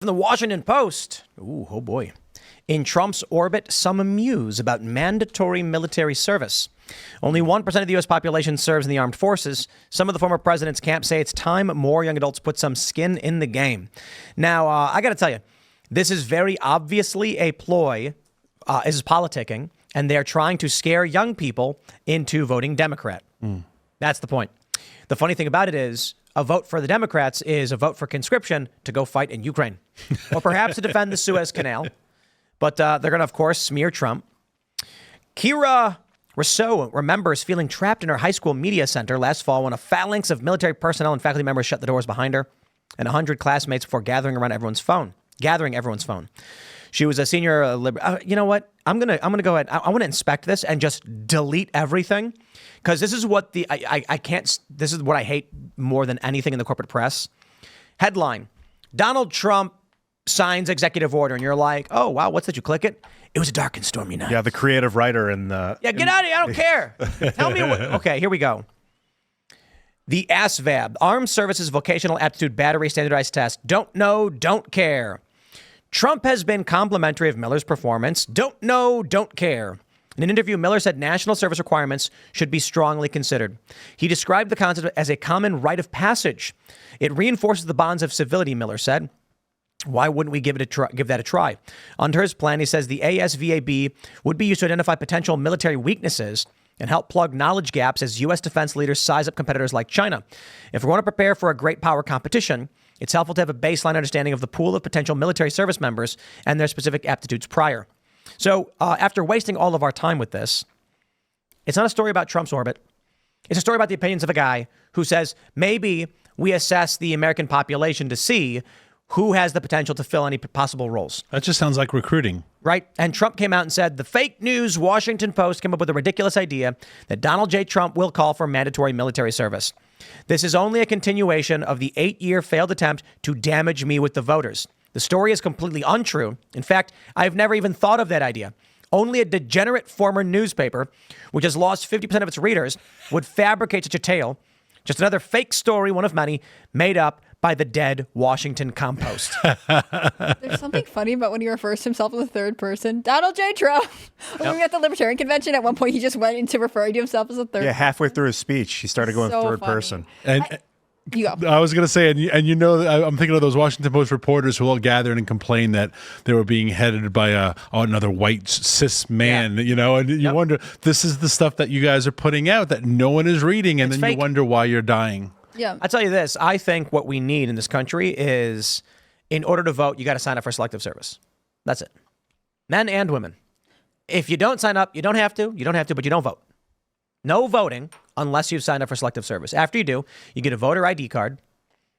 From the Washington Post. Ooh, oh boy. In Trump's orbit, some muse about mandatory military service. Only 1% of the U.S. population serves in the armed forces. Some of the former president's camps say it's time more young adults put some skin in the game. Now, I got to tell you, this is very obviously a ploy. This is politicking, and they're trying to scare young people into voting Democrat. That's the point. The funny thing about it is, a vote for the Democrats is a vote for conscription to go fight in Ukraine, or perhaps to defend the Suez Canal. But they're going to, of course, smear Trump. Kira Rousseau remembers feeling trapped in her high school media center last fall when a phalanx of military personnel and faculty members shut the doors behind her and 100 classmates before gathering everyone's phone. She was a senior. You know what? I'm gonna go ahead. I want to inspect this and just delete everything, because this is what I can't. This is what I hate more than anything in the corporate press. Headline: Donald Trump signs executive order, and you're like, oh wow, what's that? You click it. It was a dark and stormy night. Yeah, the creative writer and the get out of here. I don't care. Tell me what. Okay, here we go. The ASVAB, Armed Services Vocational Aptitude Battery Standardized Test. Don't know, don't care. Trump has been complimentary of Miller's performance. Don't know, don't care. In an interview, Miller said national service requirements should be strongly considered. He described the concept as a common rite of passage. It reinforces the bonds of civility, Miller said. Why wouldn't we give that a try? Under his plan, he says the ASVAB would be used to identify potential military weaknesses and help plug knowledge gaps as U.S. defense leaders size up competitors like China. If we want to prepare for a great power competition, it's helpful to have a baseline understanding of the pool of potential military service members and their specific aptitudes prior. So after wasting all of our time with this, it's not a story about Trump's orbit. It's a story about the opinions of a guy who says maybe we assess the American population to see who has the potential to fill any possible roles. That just sounds like recruiting. Right? And Trump came out and said the fake news Washington Post came up with a ridiculous idea that Donald J. Trump will call for mandatory military service. This is only a continuation of the 8-year failed attempt to damage me with the voters. The story is completely untrue. In fact, I've never even thought of that idea. Only a degenerate former newspaper, which has lost 50% of its readers, would fabricate such a tale. Just another fake story, one of many, made up by the dead Washington compost. There's something funny about when he refers to himself in the third person. Donald J. Trump. When we were at the Libertarian Convention, at one point he just went into referring to himself as a third. Yeah, halfway through his speech, he started going third person. And you go. I was going to say, and you know, I'm thinking of those Washington Post reporters who all gathered and complained that they were being headed by another white cis man, you know, and you wonder, this is the stuff that you guys are putting out that no one is reading, and It's then fake. you wonder why you're dying. Yeah. I'll tell you this. I think what we need in this country is, in order to vote, you got to sign up for selective service. That's it. Men and women. If you don't sign up, you don't have to. You don't have to, but you don't vote. No voting unless you've signed up for selective service. After you do, you get a voter ID card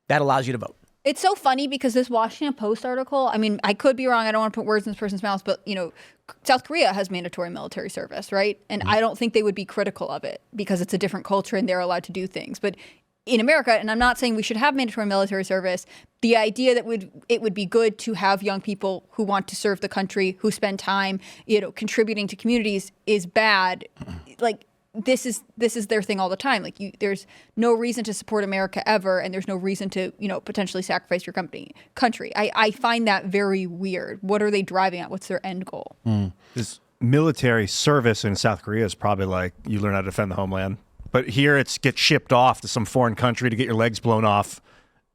that allows you to vote. It's so funny because this Washington Post article, I mean, I could be wrong. I don't want to put words in this person's mouth, but, you know, South Korea has mandatory military service, right? And I don't think they would be critical of it because it's a different culture and they're allowed to do things. But in America, and I'm not saying we should have mandatory military service, the idea that it would be good to have young people who want to serve the country, who spend time, you know, contributing to communities is bad. Like, this is their thing all the time. Like, there's no reason to support America ever, and there's no reason to, you know, potentially sacrifice your country. I find that very weird. What are they driving at? What's their end goal? This military service in South Korea is probably like you learn how to defend the homeland. But here it's get shipped off to some foreign country to get your legs blown off.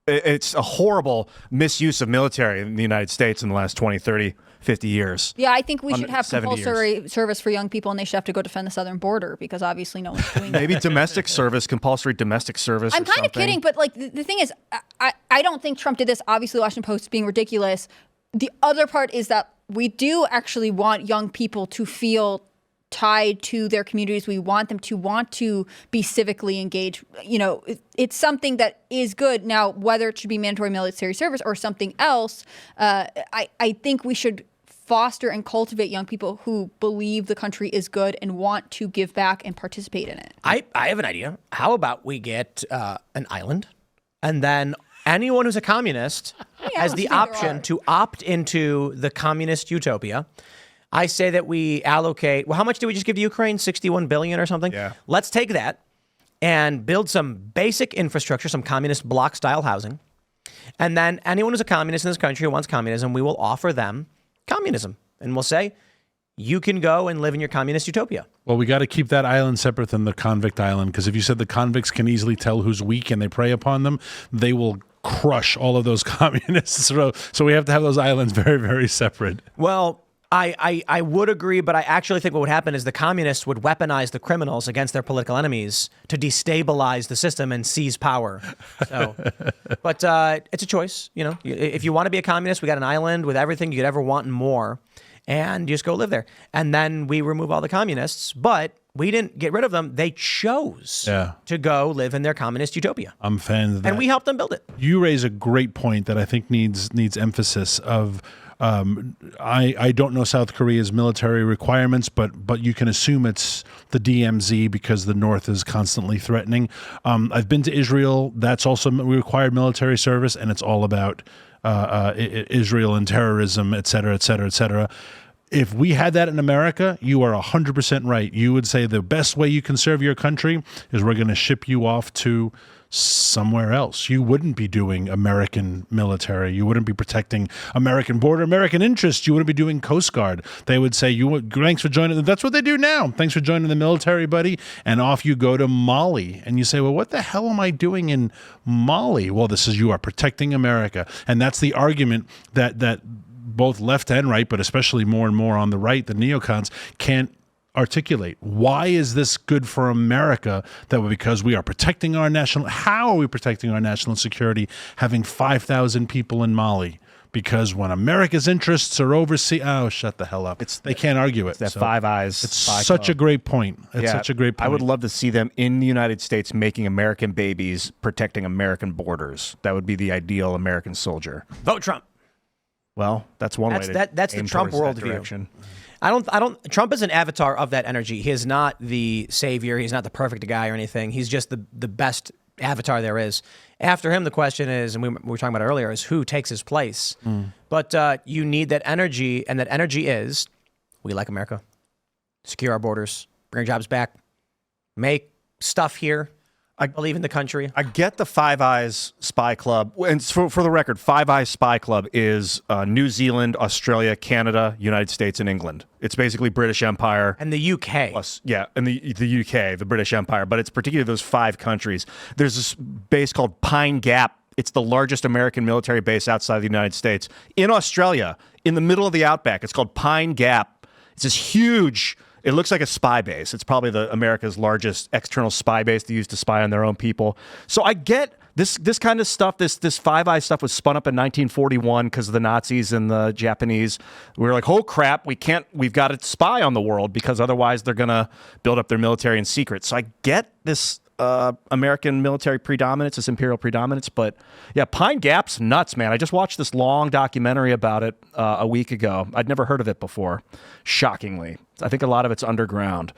It's a horrible misuse of military in the United States in the last 20, 30, 50 years. Yeah, I think we should have 70 compulsory service for young people, and they should have to go defend the southern border because obviously no one's doing that. Maybe domestic service, compulsory domestic service. I'm kind of kidding, but like the thing is, I don't think Trump did this. Obviously, Washington Post is being ridiculous. The other part is that we do actually want young people to feel tied to their communities. We want them to want to be civically engaged. You know, it's something that is good. Now, whether it should be mandatory military service or something else, I think we should foster and cultivate young people who believe the country is good and want to give back and participate in it. I have an idea. How about we get an island, and then anyone who's a communist has the option to opt into the communist utopia. I say that we allocate, well, how much did we just give to Ukraine? 61 billion or something? Yeah. Let's take that and build some basic infrastructure, some communist block style housing. And then anyone who's a communist in this country who wants communism, we will offer them communism. And we'll say, you can go and live in your communist utopia. Well, we got to keep that island separate than the convict island, because if you said the convicts can easily tell who's weak and they prey upon them, they will crush all of those communists. So we have to have those islands very, very separate. Well, I would agree, but I actually think what would happen is the communists would weaponize the criminals against their political enemies to destabilize the system and seize power. So, but it's a choice. You know, if you want to be a communist, we got an island with everything you could ever want and more, and you just go live there. And then we remove all the communists, but we didn't get rid of them. They chose to go live in their communist utopia. I'm a fan of that. And we helped them build it. You raise a great point that I think needs emphasis of. I don't know South Korea's military requirements, but you can assume it's the DMZ because the North is constantly threatening. I've been to Israel. That's also required military service, and it's all about Israel and terrorism, et cetera, et cetera, et cetera. If we had that in America, you are 100% right. You would say the best way you can serve your country is we're going to ship you off to somewhere else. You wouldn't be doing American military. You wouldn't be protecting American border, American interests. You wouldn't be doing Coast Guard. They would say, thanks for joining. That's what they do now. Thanks for joining the military, buddy. And off you go to Mali. And you say, well, what the hell am I doing in Mali? Well, you are protecting America. And that's the argument that both left and right, but especially more and more on the right, the neocons, can't articulate. Why is this good for America? Because we are protecting our national. How are we protecting our national security having 5,000 people in Mali? Because when America's interests are overseas, shut the hell up. They can't argue it. That Five Eyes. It's such a great point. It's such a great point. I would love to see them in the United States making American babies, protecting American borders. That would be the ideal American soldier. Vote Trump. Well, that's one way to that's the aim Trump towards that worldview. direction. Trump is an avatar of that energy. He is not the savior. He's not the perfect guy or anything. He's just the best avatar there is. After him, the question is, and we were talking about it earlier, is who takes his place. But you need that energy, and that energy is, we like America, secure our borders, bring jobs back, make stuff here. I believe in the country. I get the Five Eyes Spy Club. And for the record, Five Eyes Spy Club is New Zealand, Australia, Canada, United States, and England. It's basically British Empire. And the UK. Plus, and the UK, the British Empire. But it's particularly those 5 countries. There's this base called Pine Gap. It's the largest American military base outside the United States. In Australia, in the middle of the outback. It's called Pine Gap. It's this huge... It looks like a spy base. It's probably America's largest external spy base they use to spy on their own people. So I get this kind of stuff. This Five Eyes stuff was spun up in 1941 because of the Nazis and the Japanese. We were like, oh crap, we've got to spy on the world because otherwise they're gonna build up their military in secret. So I get this American military predominance, this imperial predominance. But yeah, Pine Gap's nuts, man. I just watched this long documentary about it a week ago. I'd never heard of it before, shockingly. I think a lot of it's underground.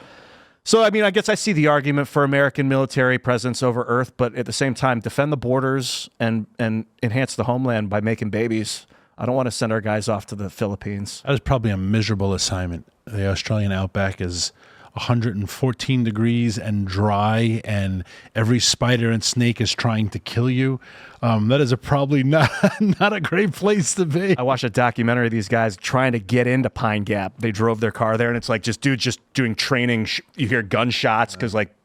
So, I mean, I guess I see the argument for American military presence over Earth, but at the same time, defend the borders and enhance the homeland by making babies. I don't want to send our guys off to the Philippines. That was probably a miserable assignment. The Australian outback is 114 degrees and dry, and every spider and snake is trying to kill you. That is probably not a great place to be. I watched a documentary of these guys trying to get into Pine Gap. They drove their car there, and it's like just doing training. You hear gunshots because like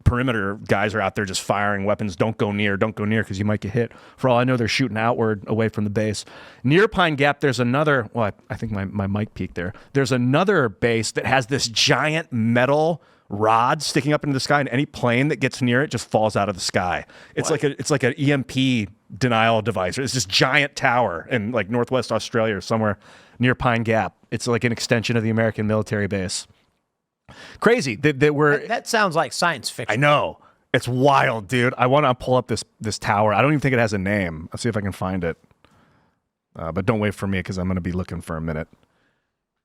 perimeter guys are out there just firing weapons. Don't go near because you might get hit. For all I know, they're shooting outward away from the base. Near Pine Gap, there's another, well, I think my mic peaked there. There's another base that has this giant metal rod sticking up into the sky, and any plane that gets near it just falls out of the sky. It's like an EMP denial device. It's this giant tower in like Northwest Australia or somewhere near Pine Gap. It's like an extension of the American military base. Crazy that we're... That sounds like science fiction. I know. It's wild, dude. I want to pull up this tower. I don't even think it has a name. I'll see if I can find it. But don't wait for me because I'm going to be looking for a minute.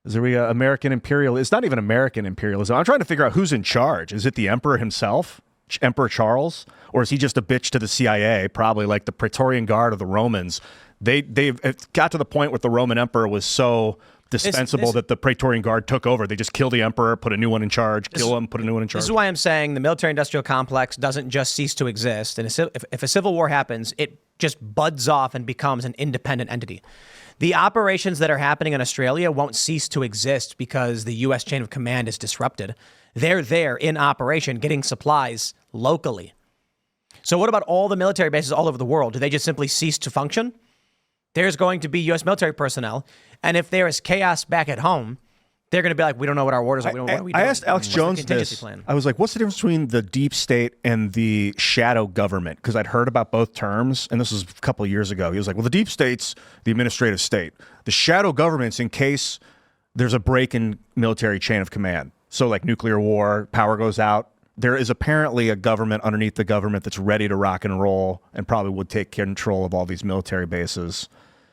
Is there American imperial? It's not even American imperialism. I'm trying to figure out who's in charge. Is it the emperor himself, Emperor Charles? Or is he just a bitch to the CIA? Probably like the Praetorian Guard of the Romans. They've got to the point where the Roman emperor was so dispensable that the Praetorian Guard took over. They just kill the emperor, put a new one in charge, kill him, put a new one in charge. This is why I'm saying the military-industrial complex doesn't just cease to exist. And if a civil war happens, it just buds off and becomes an independent entity. The operations that are happening in Australia won't cease to exist because the U.S. chain of command is disrupted. They're there in operation getting supplies locally. So what about all the military bases all over the world? Do they just simply cease to function? There's going to be U.S. military personnel. And if there is chaos back at home, they're going to be like, we don't know what our orders are. What are we doing? I asked Alex Jones this. Plan? I was like, what's the difference between the deep state and the shadow government? Because I'd heard about both terms, and this was a couple of years ago. He was like, well, the deep state's the administrative state. The shadow government's in case there's a break in military chain of command. So like nuclear war, power goes out. There is apparently a government underneath the government that's ready to rock and roll and probably would take control of all these military bases,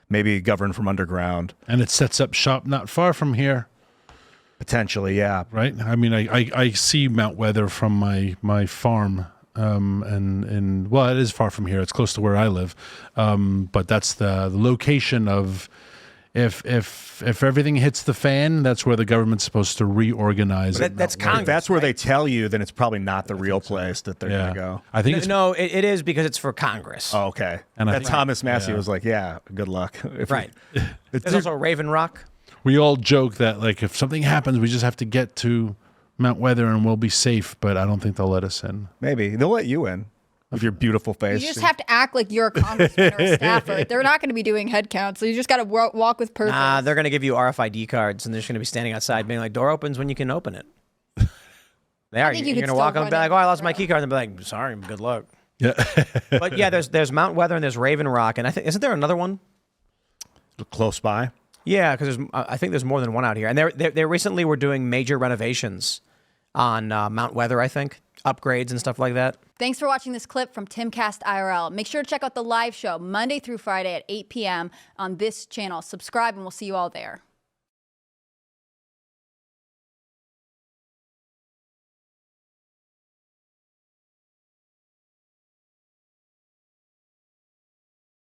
maybe govern from underground. And it sets up shop not far from here. Potentially, yeah. Right. I mean, I see Mount Weather from my farm, and well, it is far from here. It's close to where I live, but that's the location of if everything hits the fan, that's where the government's supposed to reorganize. That's Congress. If that's where they tell you, then it's probably not the real place that they're going to go. I think it's no, it is because it's for Congress. Oh, okay. And I that think- Thomas Massey was like, yeah, good luck. Right. There's also Raven Rock. we all joke that like if something happens, we just have to get to Mount Weather and we'll be safe. But I don't think they'll let us in. Maybe. They'll let you in with your beautiful face. You just have to act like you're a congressman or a staffer. They're not going to be doing head counts, so you just got to walk with purpose. They're going to give you RFID cards, and they're just going to be standing outside being like, door opens when you can open it. They are. think You're you going could to walk still up and be run like, it, oh, I lost my bro. key card. And they'll be like, sorry, good luck. Yeah. But yeah, there's Mount Weather and there's Raven Rock. And I think, isn't there another one? close by. Yeah, because I think there's more than one out here. And they recently were doing major renovations on Mount Weather, I think. Upgrades and stuff like that. Thanks for watching this clip from Timcast IRL. Make sure to check out the live show Monday through Friday at 8 p.m. on this channel. Subscribe and we'll see you all there.